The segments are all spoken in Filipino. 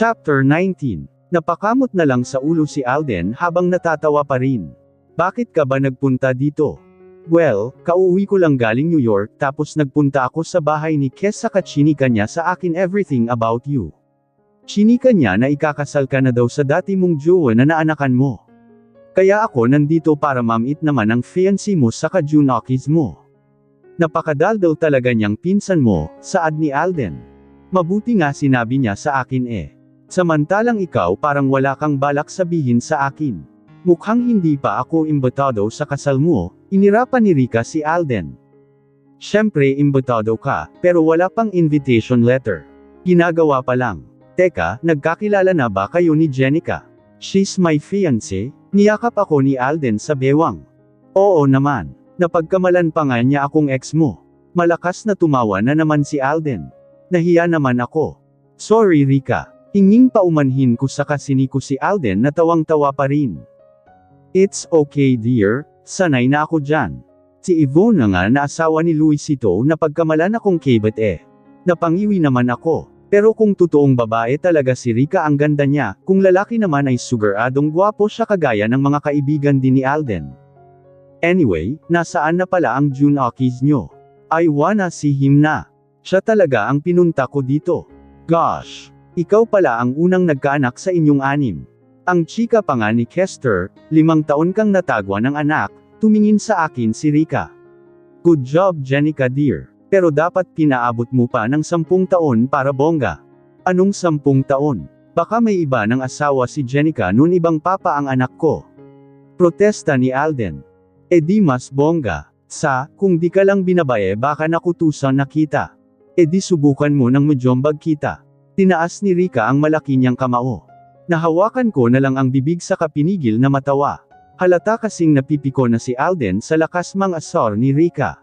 Chapter 19. Napakamot na lang sa ulo si Alden habang natatawa pa rin. Bakit ka ba nagpunta dito? Well, kauwi ko lang galing New York tapos nagpunta ako sa bahay ni Kes saka chinika niya sa akin everything about you. Chinika niya na ikakasal ka na daw sa dati mong jowa na naanakan mo. Kaya ako nandito para mamit naman ang fiancé mo saka junakis mo. Napakadaldal talaga niyang pinsan mo, saad ni Alden. Mabuti nga sinabi niya sa akin eh. Samantalang ikaw parang wala kang balak sabihin sa akin. Mukhang hindi pa ako imbitado sa kasal mo, inirapan ni Rika si Alden. Siyempre imbitado ka, pero wala pang invitation letter. Ginagawa pa lang. Teka, nagkakilala na ba kayo ni Jenica? She's my fiancé, niyakap ako ni Alden sa bewang. Oo naman, napagkamalan pa nga niya akong ex mo. Malakas na tumawa na naman si Alden. Nahiya naman ako. Sorry Rika, hinging paumanhin ko sa kasini ko si Alden na tawang-tawa pa rin. It's okay dear, sanay na ako dyan. Si Yvonne na nga na asawa ni Luisito na pagkamalan akong kebet eh. Napangiwi naman ako, pero kung totoong babae talaga si Rika ang ganda niya, kung lalaki naman ay sugaradong gwapo siya kagaya ng mga kaibigan din ni Alden. Anyway, nasaan na pala ang junakis nyo? I wanna see him na. Siya talaga ang pinunta ko dito. Gosh, ikaw pala ang unang nagkaanak sa inyong anim. Ang chika pa nga ni Kester, 5 taon kang natagwa ng anak, tumingin sa akin si Rika. Good job Jenica dear, pero dapat pinaabot mo pa ng 10 taon para bongga. Anong 10 taon? Baka may iba ng asawa si Jenica noon ibang papa ang anak ko. Protesta ni Alden. E di mas bongga, kung di ka lang binabae baka nakutusan na kita. E di subukan mo ng medyombag kita. Tinaas ni Rika ang malaki niyang kamao. Nahawakan ko na lang ang bibig sa kapinigil na matawa. Halata kasing napipiko na si Alden sa lakas mang asar ni Rika.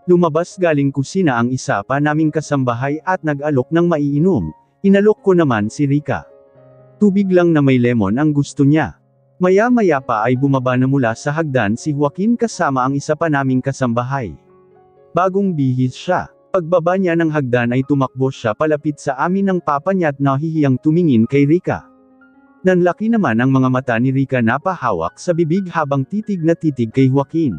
Lumabas galing kusina ang isa pa naming kasambahay at nag-alok ng maiinom. Inalok ko naman si Rika. Tubig lang na may lemon ang gusto niya. Maya-maya pa ay bumaba na mula sa hagdan si Joaquin kasama ang isa pa naming kasambahay. Bagong bihis siya. Pagbaba niya ng hagdan ay tumakbo siya palapit sa amin ng papa niya at nahihiyang tumingin kay Rika. Nanlaki naman ang mga mata ni Rika na pahawak sa bibig habang titig na titig kay Joaquin.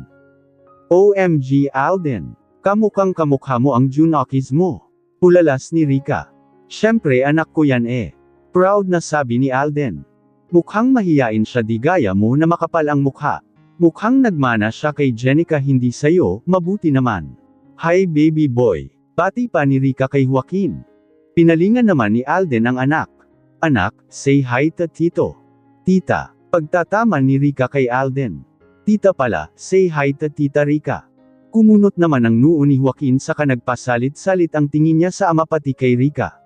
OMG Alden, kamukhang kamukha mo ang junakis mo. Pulalas ni Rika. Siyempre anak ko yan eh. Proud na sabi ni Alden. Mukhang mahiyain siya di gaya mo na makapal ang mukha. Mukhang nagmana siya kay Jenica hindi sayo, mabuti naman. Hi baby boy. Bati pa ni Rika kay Joaquin. Pinalingan naman ni Alden ang anak. Anak, say hi to tito. Tita. Pagtatama ni Rika kay Alden. Tita pala, say hi to tita Rika. Kumunot naman ang noo ni Joaquin saka nagpasalit-salit ang tingin niya sa ama pati kay Rika.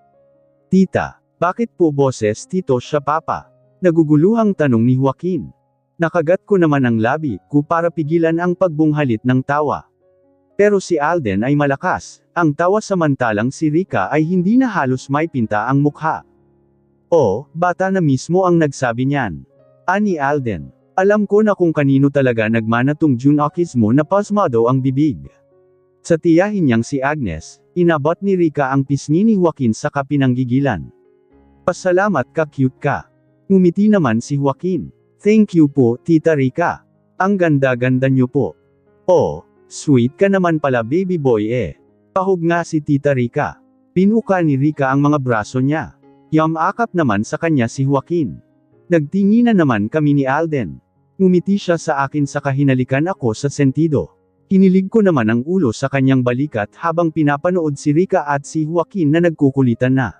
Tita, bakit po boses tito siya papa? Naguguluhang tanong ni Joaquin. Nakagat ko naman ang labi ko para pigilan ang pagbunghalit ng tawa. Pero si Alden ay malakas, ang tawa samantalang si Rika ay hindi na halos may pinta ang mukha. Oh, bata na mismo ang nagsabi niyan. Ani Alden, alam ko na kung kanino talaga nagmana tong junakis mo na pasmado ang bibig. Sa tiyahin niyang si Agnes, inabot ni Rika ang pisngi ni Joaquin sa kapinanggigilan. Pasalamat ka cute ka. Ngumiti naman si Joaquin. Thank you po, tita Rika. Ang ganda-ganda niyo po. Oh, sweet ka naman pala baby boy eh. Pahog nga si tita Rika. Pinuka ni Rika ang mga braso niya. Yamakap naman sa kanya si Joaquin. Nagtinginan naman kami ni Alden. Ngumiti siya sa akin sa kahinalikan ako sa sentido. Hinilig ko naman ang ulo sa kanyang balikat habang pinapanood si Rika at si Joaquin na nagkukulitan na.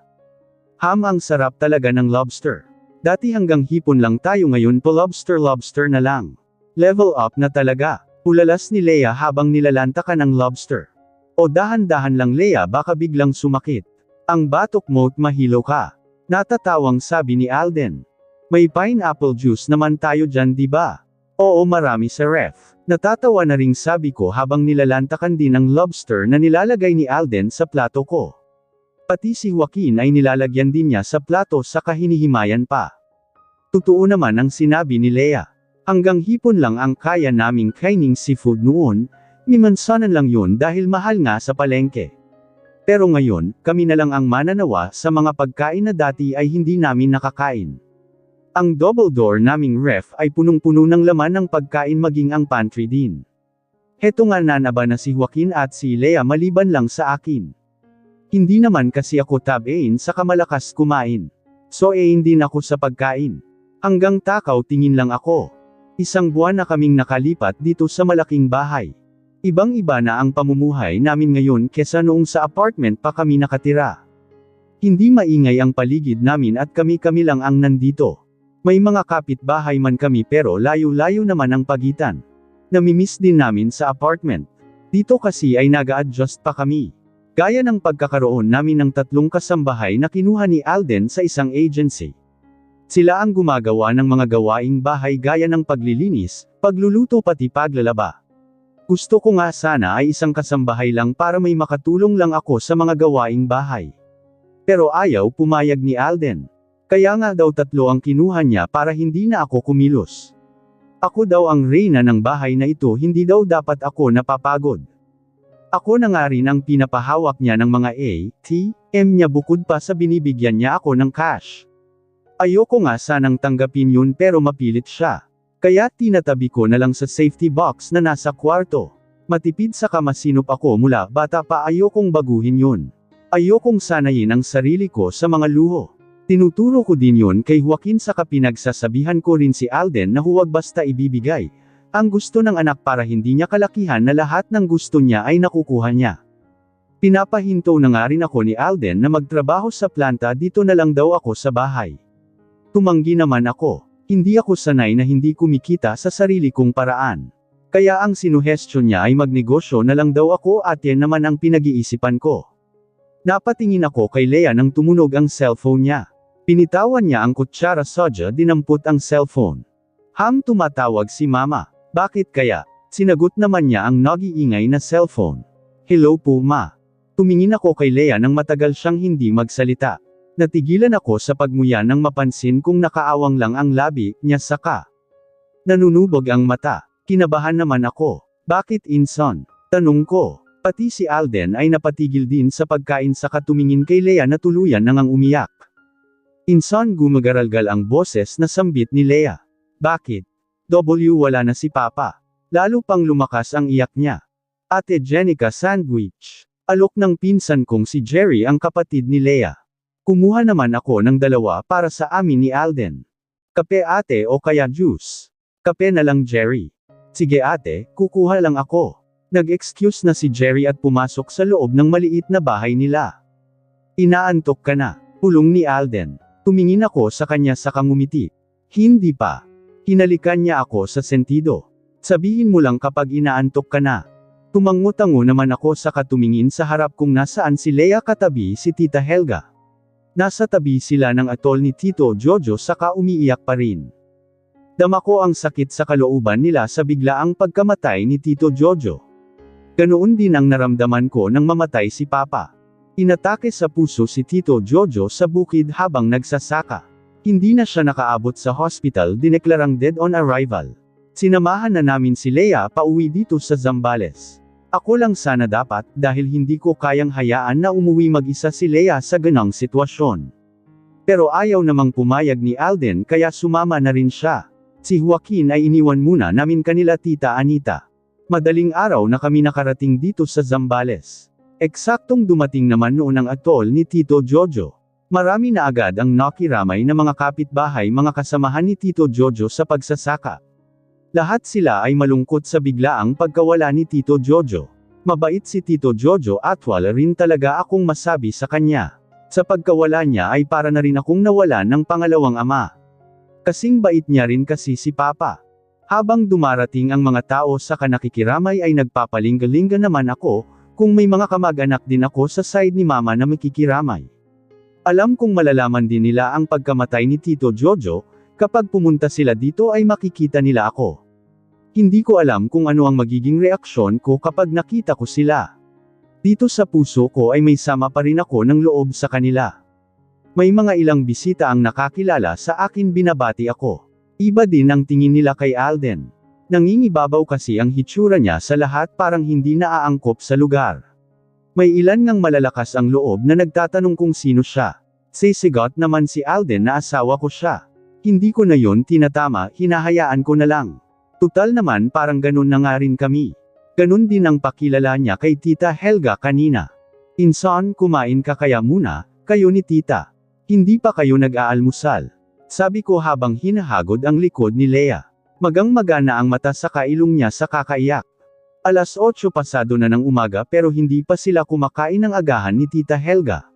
Ang sarap talaga ng lobster. Dati hanggang hipon lang tayo ngayon po lobster na lang. Level up na talaga. Pulalas ni Leia habang nilalantakan ang lobster. O dahan-dahan lang Leia baka biglang sumakit. Ang batok mo't mahilo ka. Natatawang sabi ni Alden. May pineapple juice naman tayo dyan diba? Oo marami sa ref. Natatawa na ring sabi ko habang nilalantakan din ang lobster na nilalagay ni Alden sa plato ko. Pati si Joaquin ay nilalagyan din niya sa plato sa kahinihimayan pa. Totoo naman ang sinabi ni Leia. Hanggang hipon lang ang kaya naming kaining seafood noon, mimansanan lang yun dahil mahal nga sa palengke. Pero ngayon, kami na lang ang mananawa sa mga pagkain na dati ay hindi namin nakakain. Ang double door naming ref ay punong-puno ng laman ng pagkain maging ang pantry din. Heto nga nanaba na si Joaquin at si Lea maliban lang sa akin. Hindi naman kasi ako tab-in sa kamalakas kumain. So din ako sa pagkain. Hanggang takaw tingin lang ako. Isang buwan na kaming nakalipat dito sa malaking bahay. Ibang-iba na ang pamumuhay namin ngayon kesa noong sa apartment pa kami nakatira. Hindi maingay ang paligid namin at kami-kami lang ang nandito. May mga kapitbahay man kami pero layo-layo naman ang pagitan. Namimiss din namin sa apartment. Dito kasi ay nag-a-adjust pa kami. Gaya ng pagkakaroon namin ng 3 kasambahay na kinuha ni Alden sa isang agency. Sila ang gumagawa ng mga gawaing bahay gaya ng paglilinis, pagluluto pati paglalaba. Gusto ko nga sana ay isang kasambahay lang para may makatulong lang ako sa mga gawaing bahay. Pero ayaw pumayag ni Alden. Kaya nga daw 3 ang kinuha niya para hindi na ako kumilos. Ako daw ang reyna ng bahay na ito, hindi daw dapat ako napapagod. Ako na nga rin ang pinapahawak niya ng mga ATM niya bukod pa sa binibigyan niya ako ng cash. Ayoko nga sanang tanggapin yun pero mapilit siya. Kaya tinatabi ko na lang sa safety box na nasa kwarto. Matipid sa kamasinop ako mula bata pa, ayokong baguhin yun. Ayokong sanayin ang sarili ko sa mga luho. Tinuturo ko din yun kay Joaquin saka pinagsasabihan ko rin si Alden na huwag basta ibibigay ang gusto ng anak para hindi niya kalakihan na lahat ng gusto niya ay nakukuha niya. Pinapahinto na nga rin ako ni Alden na magtrabaho sa planta, dito na lang daw ako sa bahay. Tumanggi naman ako. Hindi ako sanay na hindi kumikita sa sarili kong paraan. Kaya ang sinuhestyon niya ay magnegosyo na lang daw ako at yan naman ang pinag-iisipan ko. Napatingin ako kay Lea nang tumunog ang cellphone niya. Pinitawan niya ang kutsara soja, dinampot ang cellphone. Tumatawag si Mama. Bakit kaya? Sinagot naman niya ang nag-iingay na cellphone. Hello po ma. Tumingin ako kay Lea nang matagal siyang hindi magsalita. Natigilan ako sa pagmuya nang mapansin kong nakaawang lang ang labi niya saka nanunubog ang mata. Kinabahan naman ako. Bakit inson? Tanong ko. Pati si Alden ay napatigil din sa pagkain saka tumingin kay Lea na tuluyan nang umiyak. Inson, gumagaralgal ang boses na sambit ni Lea. Bakit? Wala na si Papa. Lalo pang lumakas ang iyak niya. Ate Jenica sandwich. Alok ng pinsan kong si Jerry ang kapatid ni Lea. Kumuha naman ako ng 2 para sa amin ni Alden. Kape ate o kaya juice? Kape na lang Jerry. Sige ate, kukuha lang ako. Nag-excuse na si Jerry at pumasok sa loob ng maliit na bahay nila. Inaantok ka na? Pulong ni Alden. Tumingin ako sa kanya saka ngumiti. Hindi pa. Hinalikan niya ako sa sentido. Sabihin mo lang kapag inaantok ka na. Tumango-tango naman ako saka tumingin sa harap kung nasaan si Lea katabi si Tita Helga. Nasa tabi sila ng atol ni Tito Jojo saka umiiyak pa rin. Dama ko ang sakit sa kalooban nila sa biglaang pagkamatay ni Tito Jojo. Ganoon din ang naramdaman ko nang mamatay si Papa. Inatake sa puso si Tito Jojo sa bukid habang nagsasaka. Hindi na siya nakaabot sa hospital, dineklarang dead on arrival. Sinamahan na namin si Lea pauwi dito sa Zambales. Ako lang sana dapat, dahil hindi ko kayang hayaan na umuwi mag-isa si Lea sa ganang sitwasyon. Pero ayaw namang pumayag ni Alden kaya sumama na rin siya. Si Joaquin ay iniwan muna namin kanila Tita Anita. Madaling araw na kami nakarating dito sa Zambales. Eksaktong dumating naman noon ang atol ni Tito Jojo. Marami na agad ang nakiramay na mga kapitbahay, mga kasamahan ni Tito Jojo sa pagsasaka. Lahat sila ay malungkot sa biglaang pagkawala ni Tito Jojo. Mabait si Tito Jojo at wala rin talaga akong masabi sa kanya. Sa pagkawala niya ay para na rin akong nawalan ng pangalawang ama. Kasing bait niya rin kasi si Papa. Habang dumarating ang mga tao sa kanakikiramay ay nagpapalingga-lingga naman ako, kung may mga kamag-anak din ako sa side ni Mama na makikiramay. Alam kong malalaman din nila ang pagkamatay ni Tito Jojo, kapag pumunta sila dito ay makikita nila ako. Hindi ko alam kung ano ang magiging reaksyon ko kapag nakita ko sila. Dito sa puso ko ay may sama pa rin ako ng loob sa kanila. May mga ilang bisita ang nakakilala sa akin, binabati ako. Iba din ang tingin nila kay Alden. Nangingibabaw kasi ang hitsura niya sa lahat, parang hindi naaangkop sa lugar. May ilan ngang malalakas ang loob na nagtatanong kung sino siya. Sisigot naman si Alden na asawa ko siya. Hindi ko na yon tinatama, hinahayaan ko na lang. Tutal naman parang ganun na nga rin kami. Ganun din ang pakilala niya kay Tita Helga kanina. Insan, kumain ka kaya muna, kayo ni Tita. Hindi pa kayo nag-aalmusal. Sabi ko habang hinahagod ang likod ni Leia. Magang-maga na ang mata sa kailong niya sa kakaiyak. Alas 8 pasado na ng umaga pero hindi pa sila kumakain ng agahan ni Tita Helga.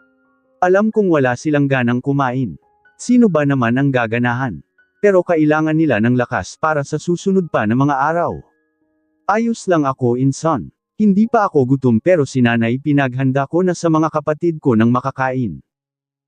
Alam kong wala silang ganang kumain. Sino ba naman ang gaganahan? Pero kailangan nila ng lakas para sa susunod pa na mga araw. Ayos lang ako, insan. Hindi pa ako gutom pero si nanay pinaghanda ko na sa mga kapatid ko ng makakain.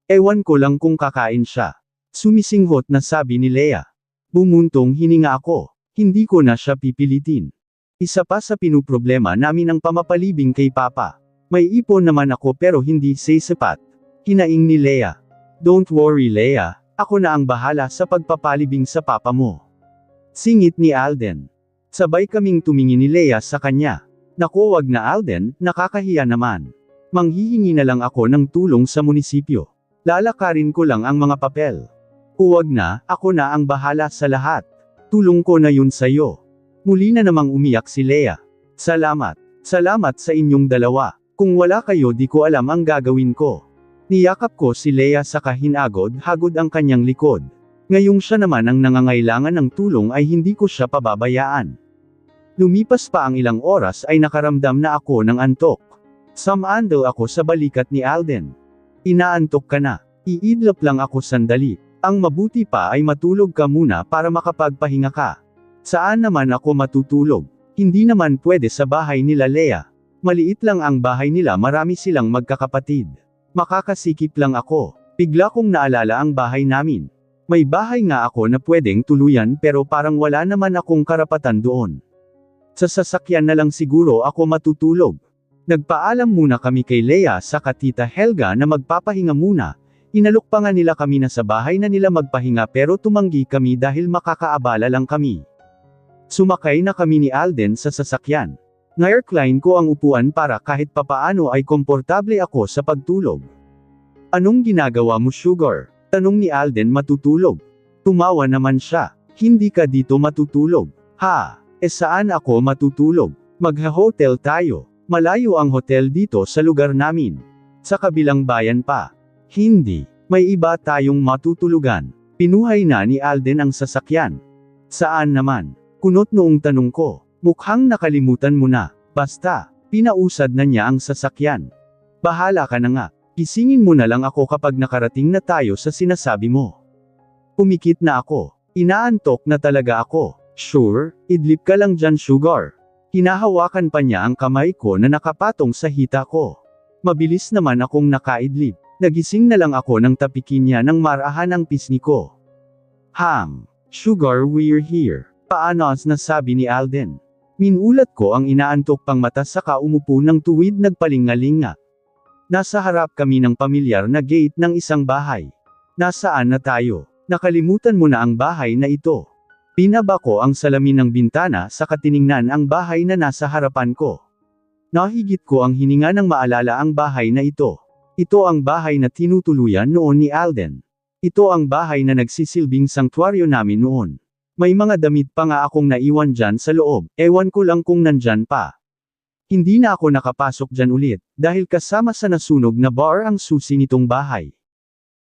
Ewan ko lang kung kakain siya. Sumisinghot na sabi ni Leia. Bumuntong hininga ako. Hindi ko na siya pipilitin. Isa pa sa pinuproblema namin ang pamapalibing kay Papa. May ipon naman ako pero hindi sapat. Hinaing ni Leia. Don't worry Leia, ako na ang bahala sa pagpapalibing sa papa mo. Singit ni Alden. Sabay kaming tumingin ni Leia sa kanya. Naku, wag na Alden, nakakahiya naman. Manghihingi na lang ako ng tulong sa munisipyo. Lalakarin ko lang ang mga papel. Huwag na, ako na ang bahala sa lahat. Tulong ko na yun sa'yo. Muli na namang umiyak si Leia. Salamat. Salamat sa inyong dalawa. Kung wala kayo di ko alam ang gagawin ko. Niyakap ko si Leia sa kahinagod-hagod ang kanyang likod. Ngayong siya naman ang nangangailangan ng tulong ay hindi ko siya pababayaan. Lumipas pa ang ilang oras ay nakaramdam na ako ng antok. Samandal ako sa balikat ni Alden. Inaantok ka na. Iidlap lang ako sandali. Ang mabuti pa ay matulog ka muna para makapagpahinga ka. Saan naman ako matutulog? Hindi naman pwede sa bahay nila Leia. Maliit lang ang bahay nila, marami silang magkakapatid. Makakasikip lang ako. Bigla kong naalala ang bahay namin. May bahay nga ako na pwedeng tuluyan pero parang wala naman akong karapatan doon. Sa sasakyan na lang siguro ako matutulog. Nagpaalam muna kami kay Leia sa Tita Helga na magpapahinga muna. Inalok pa nga nila kami na sa bahay na nila magpahinga pero tumanggi kami dahil makakaabala lang kami. Sumakay na kami ni Alden sa sasakyan. Nirecline ko ang upuan para kahit papaano ay komportable ako sa pagtulog. Anong ginagawa mo, Sugar? Tanong ni Alden matutulog. Tumawa naman siya. Hindi ka dito matutulog. Ha? Saan ako matutulog? Magha-hotel tayo. Malayo ang hotel dito sa lugar namin. Sa kabilang bayan pa. Hindi. May iba tayong matutulugan. Pinuhay na ni Alden ang sasakyan. Saan naman? Kunot noong tanong ko. Mukhang nakalimutan mo na. Basta, pinausad na niya ang sasakyan. Bahala ka na nga. Isingin mo na lang ako kapag nakarating na tayo sa sinasabi mo. Pumikit na ako. Inaantok na talaga ako. Sure, idlip ka lang dyan, Sugar. Hinahawakan pa niya ang kamay ko na nakapatong sa hita ko. Mabilis naman akong nakaidlip. Nagising na lang ako nang tapikin niya ng marahan ang pisngi ko. Sugar, we're here. Paanos na sabi ni Alden. Minulat ko ang inaantok pang mata saka umupo ng tuwid nagpalingalinga. Nasa harap kami ng pamilyar na gate ng isang bahay. Nasaan na tayo? Nakalimutan mo na ang bahay na ito. Pinaba ko ang salamin ng bintana saka tiningnan ang bahay na nasa harapan ko. Nahigit ko ang hininga nang maalala ang bahay na ito. Ito ang bahay na tinutuluyan noon ni Alden. Ito ang bahay na nagsisilbing sanktuaryo namin noon. May mga damit pa nga akong naiwan dyan sa loob, ewan ko lang kung nandyan pa. Hindi na ako nakapasok dyan ulit, dahil kasama sa nasunog na bar ang susi nitong bahay.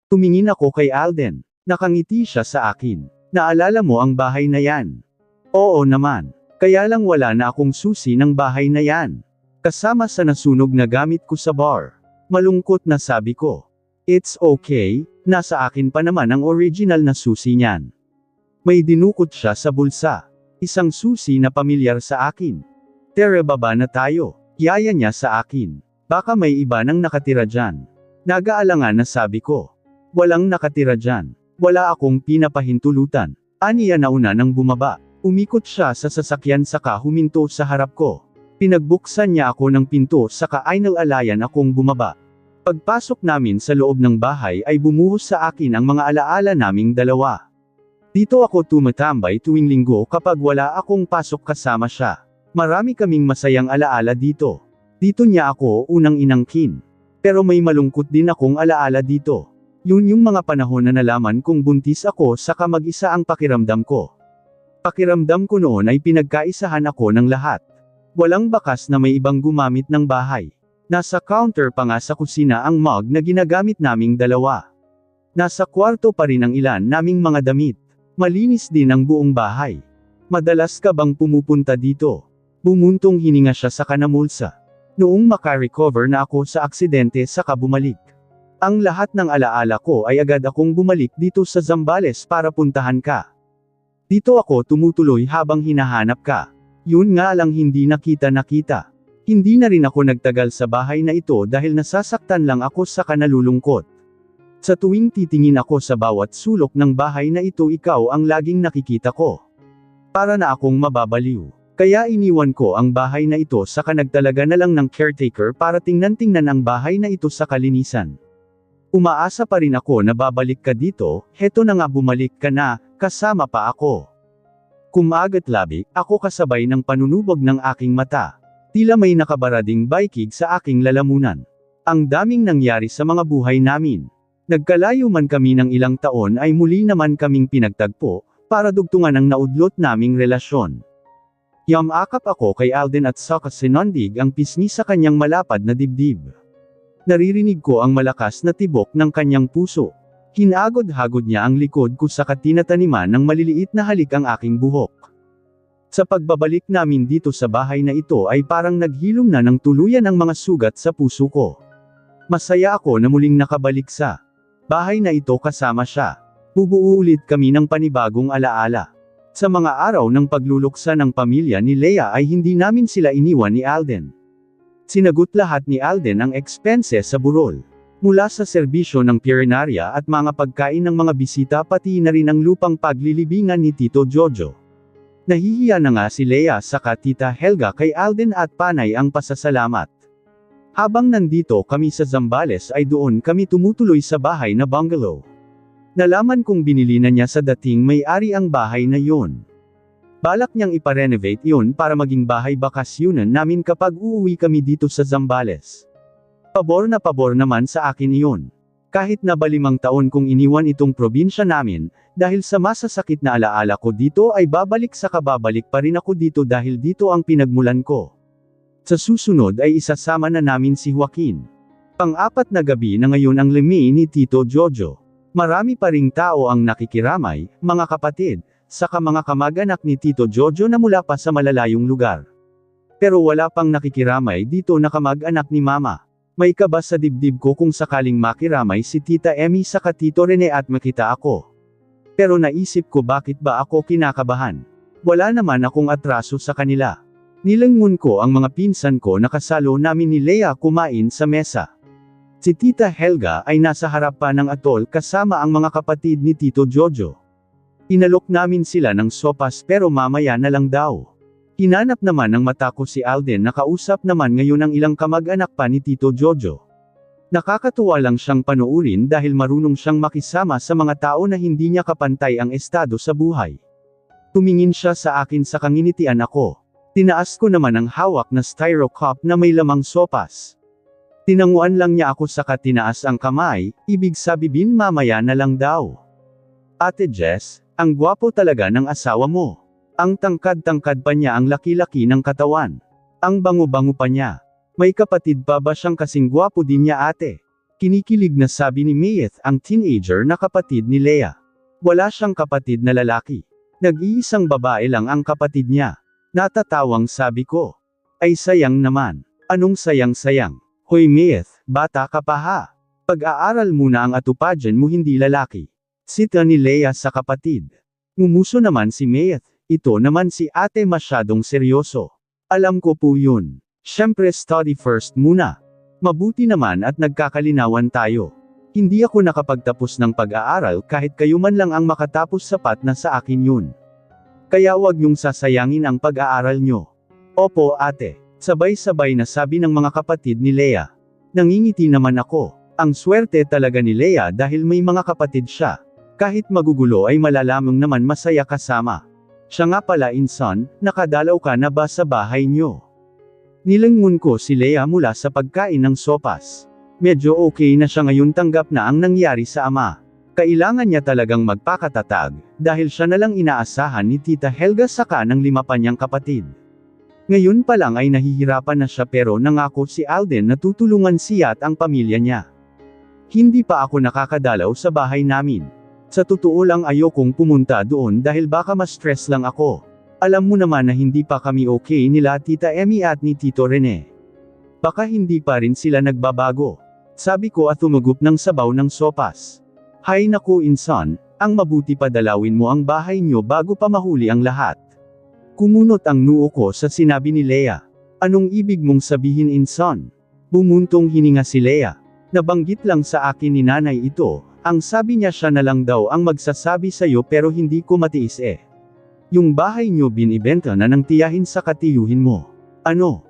Tumingin ako kay Alden. Nakangiti siya sa akin. Naalala mo ang bahay na yan? Oo naman. Kaya lang wala na akong susi ng bahay na yan. Kasama sa nasunog na gamit ko sa bar. Malungkot na sabi ko. It's okay, nasa akin pa naman ang original na susi niyan. May dinukot siya sa bulsa. Isang susi na pamilyar sa akin. Tere, baba na tayo. Yaya niya sa akin. Baka may iba nang nakatira dyan. Nag-aalangan na sabi ko. Walang nakatira dyan. Wala akong pinapahintulutan. Aniya nauna nang bumaba. Umikot siya sa sasakyan saka huminto sa harap ko. Pinagbuksan niya ako ng pinto saka ay nalalayan akong bumaba. Pagpasok namin sa loob ng bahay ay bumuhos sa akin ang mga alaala naming dalawa. Dito ako tumatambay tuwing linggo kapag wala akong pasok kasama siya. Marami kaming masayang alaala dito. Dito niya ako unang inangkin. Pero may malungkot din akong alaala dito. Yun yung mga panahon na nalaman kong buntis ako saka mag-isa ang pakiramdam ko. Pakiramdam ko noon ay pinagkaisahan ako ng lahat. Walang bakas na may ibang gumamit ng bahay. Nasa counter pa nga sa kusina ang mug na ginagamit naming dalawa. Nasa kwarto pa rin ang ilan naming mga damit. Malinis din ang buong bahay. Madalas ka bang pumupunta dito? Bumuntong hininga siya sa kanamulsa. Noong makarecover na ako sa aksidente saka bumalik. Ang lahat ng alaala ko ay agad akong bumalik dito sa Zambales para puntahan ka. Dito ako tumutuloy habang hinahanap ka. Yun nga lang hindi nakita. Hindi na rin ako nagtagal sa bahay na ito dahil nasasaktan lang ako sa kanalulungkot. Sa tuwing titingin ako sa bawat sulok ng bahay na ito ikaw ang laging nakikita ko. Para na akong mababaliw. Kaya iniwan ko ang bahay na ito saka nagtalaga na lang ng caretaker para tingnan ang bahay na ito sa kalinisan. Umaasa pa rin ako na babalik ka dito, heto na nga bumalik ka na, kasama pa ako. Kumagat labi, ako kasabay ng panunubog ng aking mata. Tila may nakabarading baykig sa aking lalamunan. Ang daming nangyari sa mga buhay namin. Nagkalayo man kami ng ilang taon ay muli naman kaming pinagtagpo, para dugtungan ang naudlot naming relasyon. Yamakap ako kay Alden at saka sinundig ang pisngi sa kanyang malapad na dibdib. Naririnig ko ang malakas na tibok ng kanyang puso. Hinagod-hagod niya ang likod ko saka tinataniman ng maliliit na halik ang aking buhok. Sa pagbabalik namin dito sa bahay na ito ay parang naghilom na ng tuluyan ang mga sugat sa puso ko. Masaya ako na muling nakabalik sa bahay na ito kasama siya. Bubuo ulit kami ng panibagong alaala. Sa mga araw ng pagluluksa ng pamilya ni Leia ay hindi namin sila iniwan ni Alden. Sinagot lahat ni Alden ang expenses sa burol. Mula sa serbisyo ng punerarya at mga pagkain ng mga bisita pati na rin ang lupang paglilibingan ni Tito Jojo. Nahihiya na nga si Leia saka Tita Helga kay Alden at panay ang pasasalamat. Habang nandito kami sa Zambales ay doon kami tumutuloy sa bahay na bungalow. Nalaman kong binili na niya sa dating may-ari ang bahay na yun. Balak niyang iparenovate yun para maging bahay bakasyunan namin kapag uuwi kami dito sa Zambales. Pabor na pabor naman sa akin iyon. Kahit na 5 taon kong iniwan itong probinsya namin, dahil sa masasakit na alaala ko dito ay babalik pa rin ako dito dahil dito ang pinagmulan ko. Sa susunod ay isasama na namin si Joaquin. Pang-4 na gabi na ngayon ang limi ni Tito Jojo. Marami pa ring tao ang nakikiramay, mga kapatid, saka mga kamag-anak ni Tito Jojo na mula pa sa malalayong lugar. Pero wala pang nakikiramay dito na kamag-anak ni Mama. May kaba sa dibdib ko kung sakaling makiramay si Tita Emmy saka Tito Rene at makita ako. Pero naisip ko bakit ba ako kinakabahan? Wala naman akong atraso sa kanila. Nilangon ko ang mga pinsan ko na kasalo namin ni Leia kumain sa mesa. Si Tita Helga ay nasa harap pa ng atol kasama ang mga kapatid ni Tito Jojo. Inalok namin sila ng sopas pero mamaya na lang daw. Hinanap naman ng mata ko si Alden na kausap naman ngayon ang ilang kamag-anak pa ni Tito Jojo. Nakakatuwa lang siyang panuurin dahil marunong siyang makisama sa mga tao na hindi niya kapantay ang estado sa buhay. Tumingin siya sa akin sa kanginitian ako. Tinaas ko naman ang hawak na styro cup na may lamang sopas. Tinanguan lang niya ako saka tinaas ang kamay, ibig sabihin mamaya na lang daw. Ate Jess, ang gwapo talaga ng asawa mo. Ang tangkad-tangkad pa niya ang laki-laki ng katawan. Ang bango-bango pa niya. May kapatid pa ba siyang kasing gwapo din niya ate? Kinikilig na sabi ni Mayeth ang teenager na kapatid ni Leia. Wala siyang kapatid na lalaki. Nag-iisang babae lang ang kapatid niya. Natatawang sabi ko. Ay sayang naman. Anong sayang-sayang? Hoy Mayeth, bata ka pa ha. Pag-aaral muna ang atupajan mo hindi lalaki. Sita ni Leia sa kapatid. Ngumuso naman si Mayeth, ito naman si ate masyadong seryoso. Alam ko po yun. Siyempre study first muna. Mabuti naman at nagkakalinawan tayo. Hindi ako nakapagtapos ng pag-aaral kahit kayo man lang ang makatapos sapat na sa akin yun. Kaya wag niyong sasayangin ang pag-aaral nyo. Opo ate. Sabay-sabay na sabi ng mga kapatid ni Leia. Nangingiti naman ako. Ang swerte talaga ni Leia dahil may mga kapatid siya. Kahit magugulo ay malalamang naman masaya kasama. Siya nga pala insan, nakadalaw ka na ba sa bahay nyo? Nilingon ko si Leia mula sa pagkain ng sopas. Medyo okay na siya ngayon tanggap na ang nangyari sa ama. Kailangan niya talagang magpakatatag, dahil siya nalang inaasahan ni Tita Helga saka ng 5 pa niyang kapatid. Ngayon pa lang ay nahihirapan na siya pero nangako si Alden na tutulungan siya at ang pamilya niya. Hindi pa ako nakakadalaw sa bahay namin. Sa totoo lang ayokong pumunta doon dahil baka ma-stress lang ako. Alam mo naman na hindi pa kami okay nila Tita Emmy at ni Tito Rene. Baka hindi pa rin sila nagbabago. Sabi ko at tumugup ng sabaw ng sopas. Hay naku insan, ang mabuti pa dalawin mo ang bahay nyo bago pa mahuli ang lahat. Kumunot ang noo ko sa sinabi ni Leia. Anong ibig mong sabihin insan? Bumuntong hininga si Leia. Nabanggit lang sa akin ni nanay ito, ang sabi niya siya na lang daw ang magsasabi sa'yo pero hindi ko matiis eh. Yung bahay nyo binibenta na ng tiyahin sa katiyuhin mo. Ano?